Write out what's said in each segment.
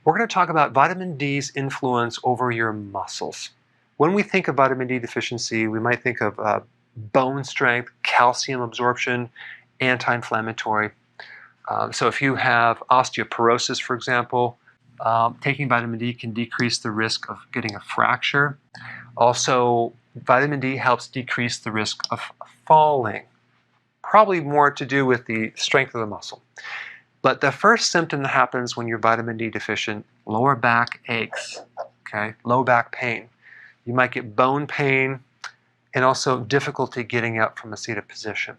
We're going to talk about vitamin D's influence over your muscles. When we think of vitamin D deficiency, we might think of bone strength, calcium absorption, anti-inflammatory. So if you have osteoporosis, for example, taking vitamin D can decrease the risk of getting a fracture. Also, vitamin D helps decrease the risk of falling. Probably more to do with the strength of the muscle. But the first symptom that happens when you're vitamin D deficient, lower back aches, okay, low back pain. You might get bone pain and also difficulty getting up from a seated position.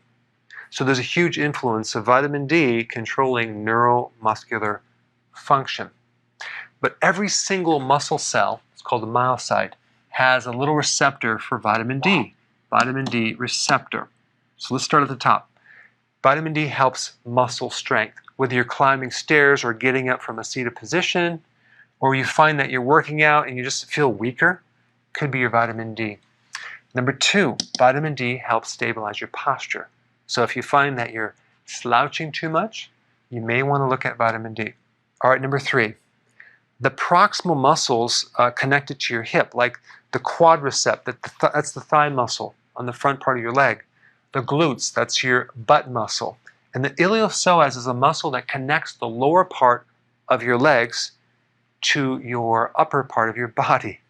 So there's a huge influence of vitamin D controlling neuromuscular function. But every single muscle cell, it's called a myocyte, has a little receptor for vitamin D receptor. So let's start at the top. Vitamin D helps muscle strength. Whether you're climbing stairs or getting up from a seated position, or you find that you're working out and you just feel weaker, could be your vitamin D. Number 2, vitamin D helps stabilize your posture. So if you find that you're slouching too much, you may want to look at vitamin D. All right, number 3, the proximal muscles connected to your hip, like the quadricep, that's the thigh muscle on the front part of your leg. The glutes, that's your butt muscle. And the iliopsoas is a muscle that connects the lower part of your legs to your upper part of your body.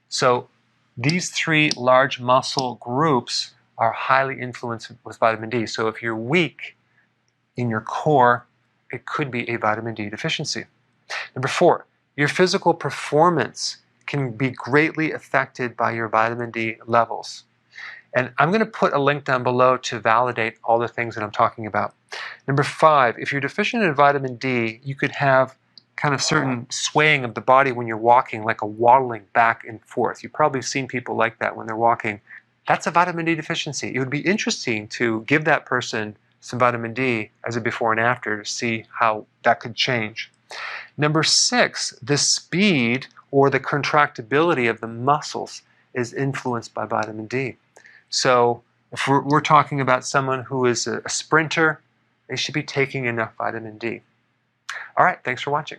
So these 3 large muscle groups are highly influenced with vitamin D. So if you're weak in your core, it could be a vitamin D deficiency. Number 4, your physical performance can be greatly affected by your vitamin D levels. And I'm going to put a link down below to validate all the things that I'm talking about. Number 5, if you're deficient in vitamin D, you could have kind of certain swaying of the body when you're walking, like a waddling back and forth. You've probably seen people like that when they're walking. That's a vitamin D deficiency. It would be interesting to give that person some vitamin D as a before and after to see how that could change. Number 6, the speed or the contractibility of the muscles is influenced by vitamin D. So if we're talking about someone who is a sprinter, they should be taking enough vitamin D. All right, thanks for watching.